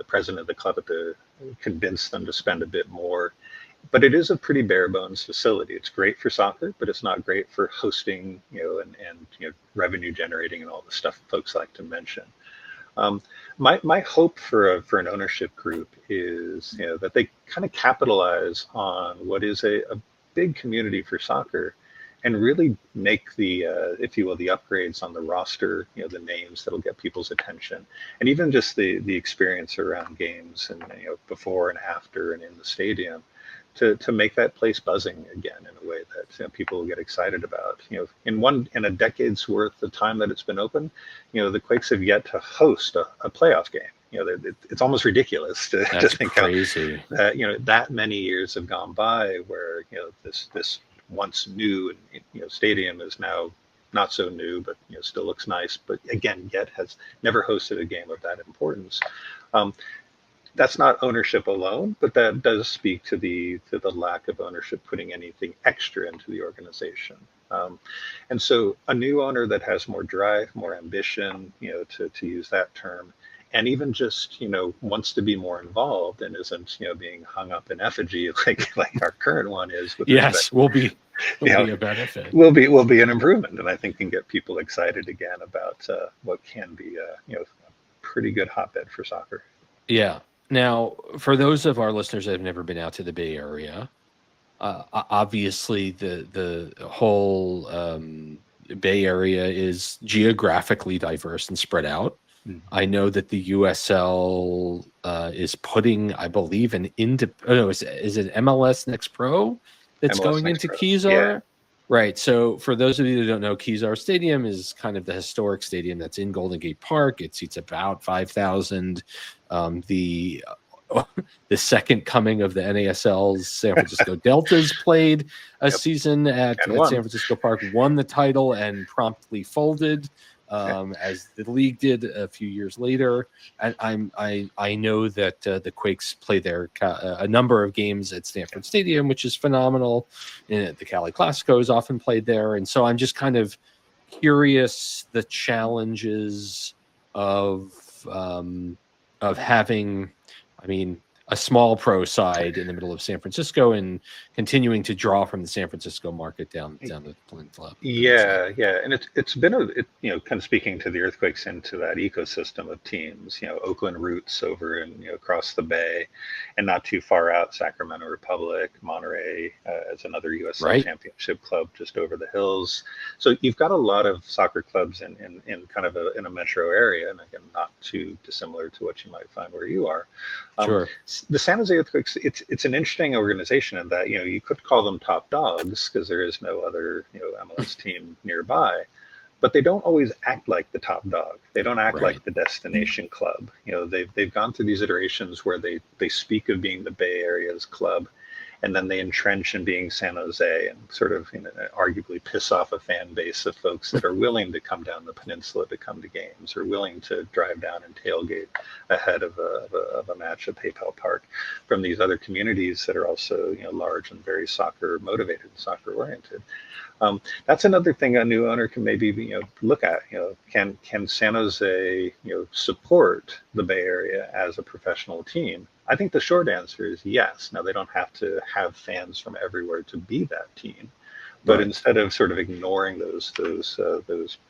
president of the club convinced them to spend a bit more. But it is a pretty bare bones facility. It's great for soccer, but it's not great for hosting, and revenue generating and all the stuff folks like to mention. My hope for an ownership group is that they kind of capitalize on what is a big community for soccer, and really make the if you will, the upgrades on the roster, the names that'll get people's attention, and even just the experience around games and before and after and in the stadium, to make that place buzzing again in a way that people will get excited about. In a decade's worth of time that it's been open, the Quakes have yet to host a playoff game. It's almost ridiculous to think crazy. That that many years have gone by where this once new stadium is now not so new, but still looks nice, but again yet has never hosted a game of that importance. That's not ownership alone, but that does speak to the lack of ownership putting anything extra into the organization. And so a new owner that has more drive, more ambition, to use that term, and even just wants to be more involved and isn't being hung up in effigy like our current one is. Will be a benefit. Will be an improvement, and I think can get people excited again about what can be a pretty good hotbed for soccer. Yeah. Now, for those of our listeners that have never been out to the Bay Area, obviously the whole Bay Area is geographically diverse and spread out. I know that the USL is putting, I believe, is it MLS Next Pro that's MLS going into Kezar? Yeah. Right. So for those of you that don't know, Kezar Stadium is kind of the historic stadium that's in Golden Gate Park. It seats about 5,000. The second coming of the NASL's San Francisco Deltas played a season at San Francisco Park, won the title, and promptly folded, as the league did a few years later. And I know that the Quakes play there a number of games at Stanford Stadium, which is phenomenal. And the Cali Classico is often played there, and so I'm just kind of curious the challenges of having, a small pro side in the middle of San Francisco and continuing to draw from the San Francisco market down the peninsula. Yeah, and it's been kind of speaking to the Earthquakes into that ecosystem of teams. Oakland roots over and across the bay, and not too far out, Sacramento Republic, Monterey as another USL championship club just over the hills. So you've got a lot of soccer clubs in kind of in a metro area, and again, not too dissimilar to what you might find where you are. Sure. The San Jose Earthquakes, it's an interesting organization in that you could call them top dogs because there is no other MLS team nearby, but they don't always act like the top dog. They don't act like the destination club. They've gone through these iterations where they speak of being the Bay Area's club, and then they entrench in being San Jose and sort of arguably piss off a fan base of folks that are willing to come down the peninsula to come to games, or willing to drive down and tailgate ahead of a match at PayPal Park from these other communities that are also large and very soccer motivated and soccer oriented. That's another thing a new owner can maybe look at. Can San Jose support the Bay Area as a professional team? I think the short answer is yes. Now they don't have to have fans from everywhere to be that team, but Right. instead of sort of ignoring those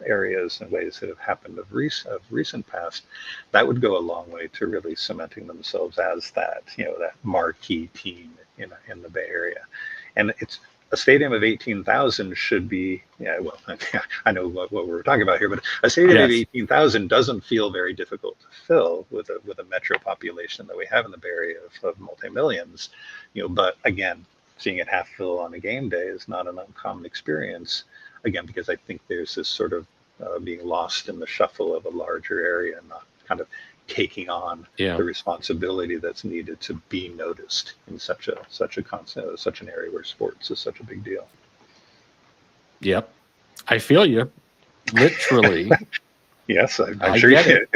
areas and ways that have happened of recent past, that would go a long way to really cementing themselves as that that marquee team in the Bay Area. And it's a stadium of 18,000 should be, well, I know what we're talking about here, but a stadium of 18,000 doesn't feel very difficult to fill with a metro population that we have in the Bay Area of multi-millions. But again, seeing it half fill on a game day is not an uncommon experience. Again, because I think there's this sort of being lost in the shuffle of a larger area and not kind of taking on the responsibility that's needed to be noticed in such an area where sports is such a big deal. Yep, I feel you, literally. Yes, I'm sure you did.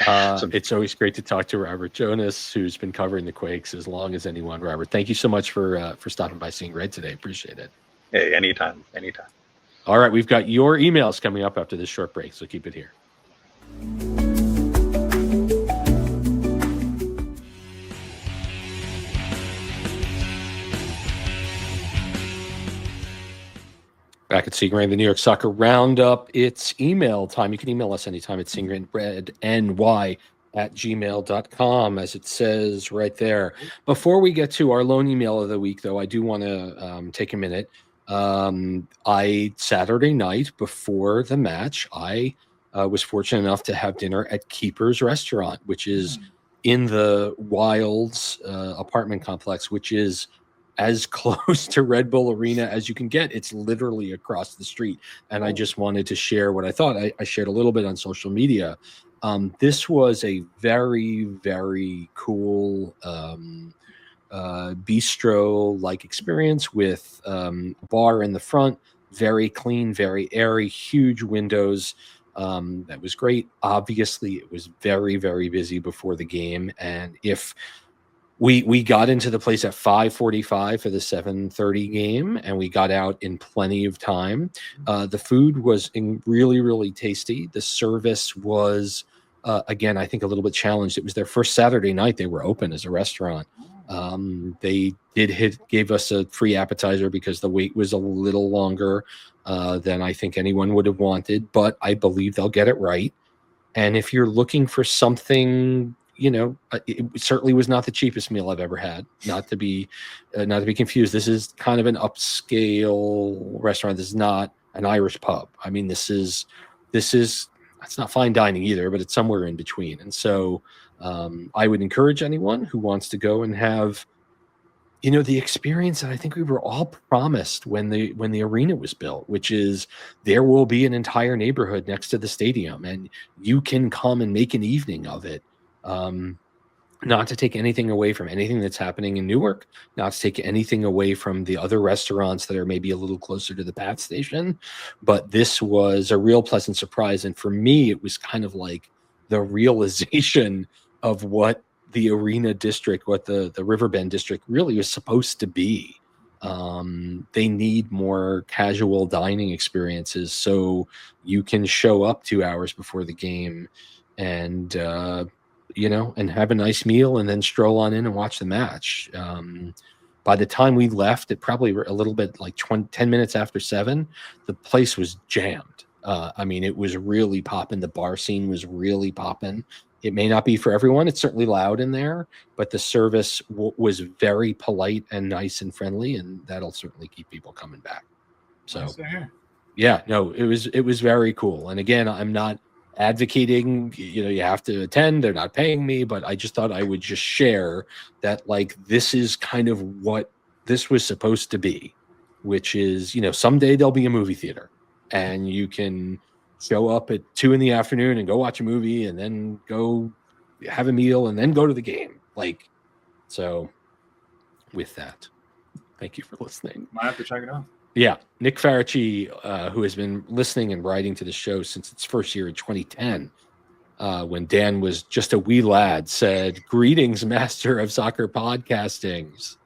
It's always great to talk to Robert Jonas, who's been covering the Quakes as long as anyone. Robert, thank you so much for stopping by Seeing Red today. Appreciate it. Hey, anytime. All right, we've got your emails coming up after this short break, so keep it here. Back at Seeing Red, the New York Soccer Roundup. It's email time. You can email us anytime at seeingredny@gmail.com, as it says right there. Before we get to our lone email of the week, though, I do want to take a minute. Saturday night before the match, I was fortunate enough to have dinner at Keeper's Restaurant, which is in the Wilds apartment complex, which is as close to Red Bull Arena as you can get. It's literally across the street. And I just wanted to share what I thought. I shared a little bit on social media. This was a very, very cool bistro-like experience with a bar in the front, very clean, very airy, huge windows. That was great. Obviously, it was very, very busy before the game. And if we got into the place at 5:45 for the 7:30 game, and we got out in plenty of time. The food was really, really tasty. The service was, again, I think a little bit challenged. It was their first Saturday night they were open as a restaurant. They gave us a free appetizer because the wait was a little longer than I think anyone would have wanted, but I believe they'll get it right. And if you're looking for something, it certainly was not the cheapest meal I've ever had. Not to be confused. This is kind of an upscale restaurant. This is not an Irish pub. I mean, it's not fine dining either, but it's somewhere in between. And so I would encourage anyone who wants to go and have, the experience that I think we were all promised when the arena was built, which is there will be an entire neighborhood next to the stadium, and you can come and make an evening of it. Not to take anything away from anything that's happening in Newark, not to take anything away from the other restaurants that are maybe a little closer to the PATH station, but this was a real pleasant surprise. And for me, it was kind of like the realization of what the arena district, what the Riverbend district really was supposed to be. They need more casual dining experiences so you can show up 2 hours before the game and and have a nice meal and then stroll on in and watch the match. By the time we left, it probably were a little bit like 10 minutes after 7, the place was jammed. It was really popping. The bar scene was really popping. It may not be for everyone. It's certainly loud in there, but the service was very polite and nice and friendly, and that'll certainly keep people coming back. So, yeah, no, it was very cool. And again, I'm not advocating, you have to attend. They're not paying me, but I just thought I would just share that, like, this is kind of what this was supposed to be, which is, someday there'll be a movie theater and you can show up at 2 p.m. and go watch a movie and then go have a meal and then go to the game. Like, so with that, thank you for listening. Might have to check it out. Yeah, Nick Faracci, who has been listening and writing to the show since its first year in 2010, when Dan was just a wee lad, said, "Greetings, master of soccer podcastings."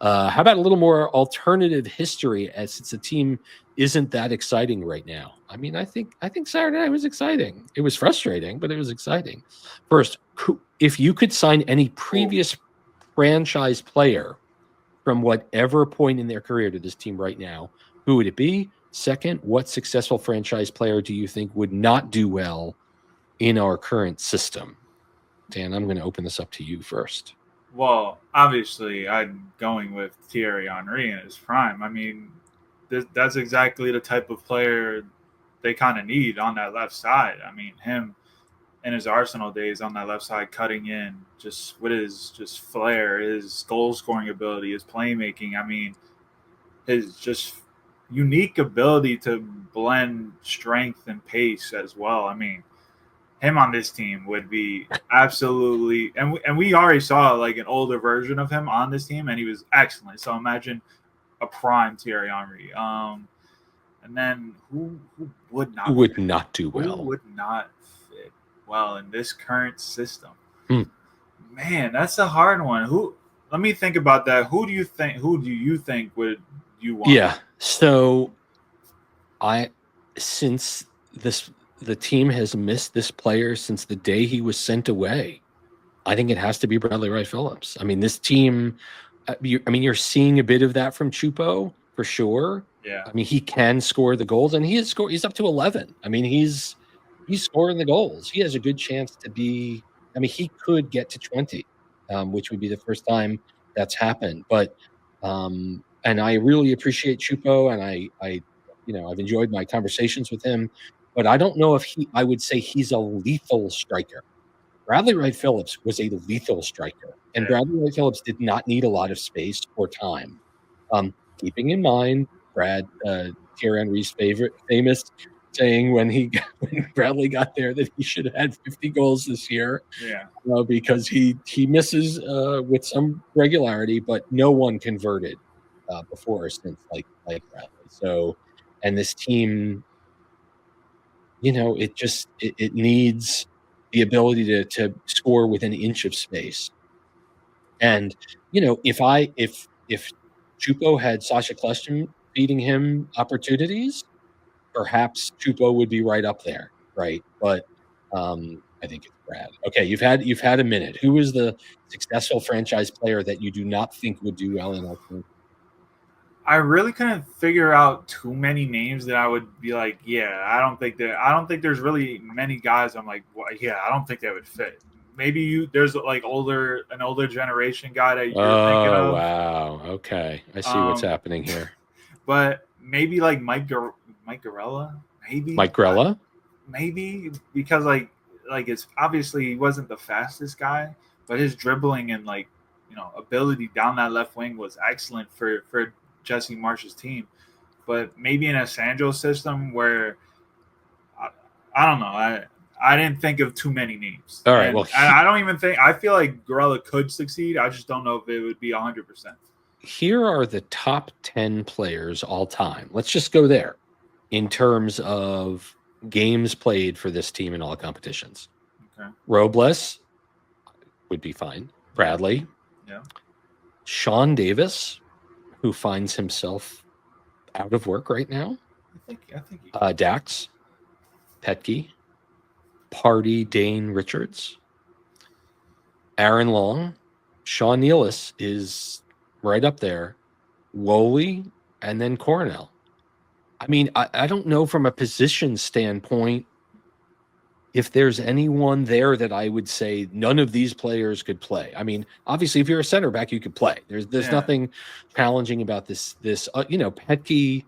How about a little more alternative history, as it's a team isn't that exciting right now? I mean, I think Saturday night was exciting. It was frustrating, but it was exciting. First, if you could sign any previous franchise player from whatever point in their career to this team right now, who would it be? Second, what successful franchise player do you think would not do well in our current system? Dan, I'm going to open this up to you first. Well, obviously, I'm going with Thierry Henry in his prime. I mean, that's exactly the type of player they kind of need on that left side. I mean, him in his Arsenal days on that left side, cutting in just with his just flair, his goal scoring ability, his playmaking. I mean, his just unique ability to blend strength and pace as well. I mean, him on this team would be absolutely, and we already saw like an older version of him on this team, and he was excellent. So imagine a prime Thierry Henry. And then who would not do well? Who would not fit well in this current system? Man, that's a hard one. Let me think about that. Who do you think would you want? Yeah. So the team has missed this player since the day he was sent away. I think it has to be Bradley Wright Phillips. I mean, this team, you're seeing a bit of that from Choupo for sure. Yeah. I mean, he can score the goals, and he has scored. He's up to 11. I mean, he's scoring the goals. He has a good chance to be. I mean, he could get to 20, which would be the first time that's happened. But and I really appreciate Choupo, and I've enjoyed my conversations with him. But I don't know if I would say he's a lethal striker. Bradley Wright Phillips was a lethal striker, and Bradley Wright Phillips did not need a lot of space or time. Keeping in mind Thierry Henry's famous saying when Bradley got there that he should have had 50 goals this year. Yeah. Because he misses with some regularity, but no one converted before or since like Bradley. So, and this team, it needs the ability to score with an inch of space. And if Choupo had Sasha Kljestan feeding him opportunities, perhaps Choupo would be right up there, right? But I think it's Brad. Okay, you've had a minute. Who is the successful franchise player that you do not think would do well in our team? I really couldn't figure out too many names that I would be like, yeah, I don't think there's really many guys I'm like, well, yeah, I don't think that would fit. Maybe there's like an older generation guy that you're thinking of. Oh, wow. Okay. I see what's happening here. But maybe like Mike Garella, maybe. Mike Grella? Maybe because like it's obviously he wasn't the fastest guy, but his dribbling and ability down that left wing was excellent for Jesse Marsh's team. But maybe in a Sandro system where I don't know, I didn't think of too many names. All right, I don't even think I feel like Garella could succeed. I just don't know if it would be 100%. Here are the top 10 players all time. Let's just go there in terms of games played for this team in all competitions. Okay. Robles would be fine. Bradley. Yeah. Sean Davis, who finds himself out of work right now. I think Dax, Petke, Party, Dane Richards, Aaron Long, Sean Nealis is right up there, Woolley, and then Coronel. I mean, I don't know from a position standpoint if there's anyone there that I would say none of these players could play. I mean, obviously, if you're a center back, you could play. There's nothing challenging about this. Petke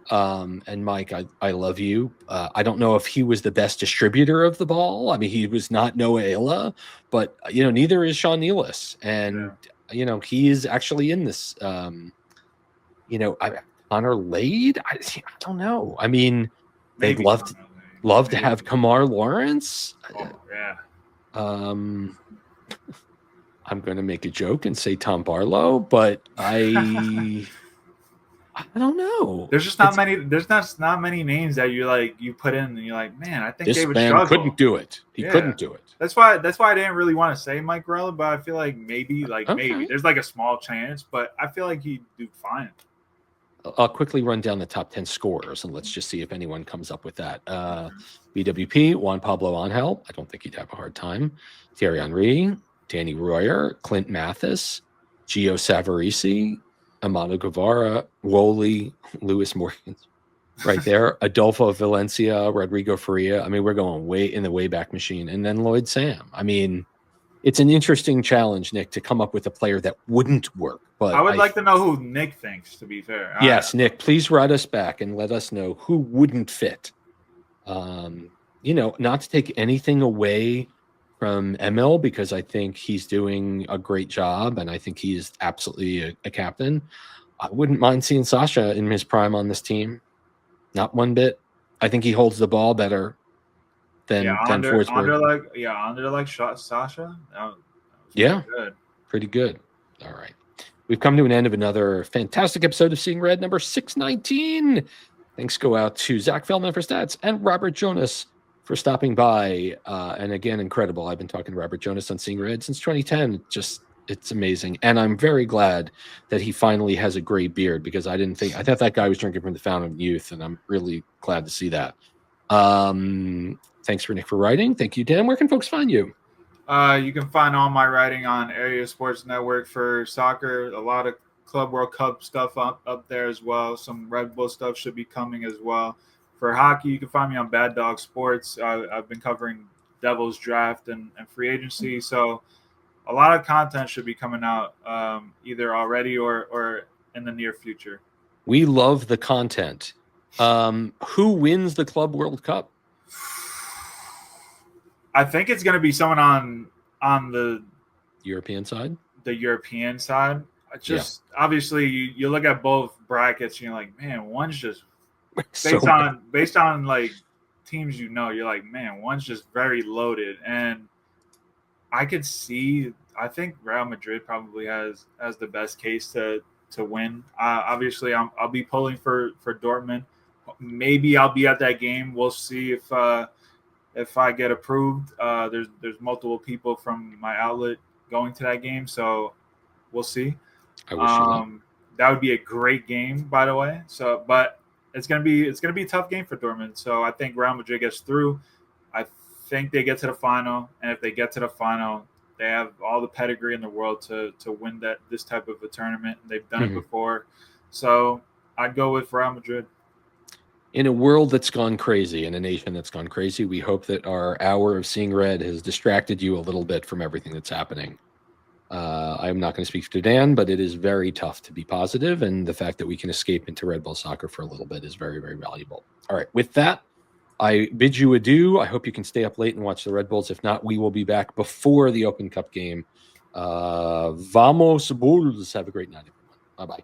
and Mike, I love you. I don't know if he was the best distributor of the ball. I mean, he was not Noah Ayla, but neither is Sean Nealis, and he is actually in this. Connor Lade. I don't know. I mean, they'd love to have Kamar Lawrence. Oh, yeah. I'm going to make a joke and say Tom Barlow, but I I don't know. There's just not many. There's not many names that you put in and you're like, man, I think this they would man struggle. couldn't do it. He Yeah. couldn't do it. That's why I didn't really want to say Mike Rella, but I feel like maybe Okay. there's like a small chance, but I feel like he'd do fine. I'll quickly run down the top 10 scorers and let's just see if anyone comes up with that. BWP, Juan Pablo Angel. I don't think he'd have a hard time. Thierry Henry, Danny Royer, Clint Mathis, Gio Savarese, Amado Guevara, Woolley, Lewis Morgan, right there. Adolfo Valencia, Rodrigo Faria. I mean, we're going way in the Wayback Machine. And then Lloyd Sam. I mean, it's an interesting challenge, Nick, to come up with a player that wouldn't work. But I would like to know who Nick thinks, to be fair. Yes, Nick, please write us back and let us know who wouldn't fit. Not to take anything away from Emil, because I think he's doing a great job and I think he is absolutely a captain. I wouldn't mind seeing Sasha in his prime on this team. Not one bit. I think he holds the ball better than Forsberg. Under like Sasha. That was good. Pretty good. All right. We've come to an end of another fantastic episode of Seeing Red, number 619. Thanks go out to Zach Feldman for stats and Robert Jonas for stopping by. And again, incredible. I've been talking to Robert Jonas on Seeing Red since 2010. It's amazing. And I'm very glad that he finally has a gray beard, because I thought that guy was drinking from the fountain of youth, and I'm really glad to see that. Thanks for Nick for writing. Thank you, Dan. Where can folks find you? You can find all my writing on Area Sports Network for soccer. A lot of Club World Cup stuff up there as well. Some Red Bull stuff should be coming as well. For hockey, you can find me on Bad Dog Sports. I've been covering Devils draft and free agency. So a lot of content should be coming out either already or in the near future. We love the content. Who wins the Club World Cup? I think it's going to be someone on the European side. The European side. Obviously you look at both brackets and you're like, man, one's just based on like teams, you're like, man, one's just very loaded. And I think Real Madrid probably has the best case to win. Obviously I'll be pulling for Dortmund. Maybe I'll be at that game. We'll see if I get approved. There's multiple people from my outlet going to that game, so we'll see. I wish you that would be a great game, by the way. So, but it's gonna be a tough game for Dortmund. So I think Real Madrid gets through. I think they get to the final, and if they get to the final, they have all the pedigree in the world to win this type of a tournament. They've done it before, so I'd go with Real Madrid. In a world that's gone crazy, in a nation that's gone crazy, we hope that our hour of Seeing Red has distracted you a little bit from everything that's happening. I'm not going to speak to Dan, but it is very tough to be positive, and the fact that we can escape into Red Bull soccer for a little bit is very, very valuable. All right, with that, I bid you adieu. I hope you can stay up late and watch the Red Bulls. If not, we will be back before the Open Cup game. Vamos Bulls. Have a great night, everyone. Bye-bye.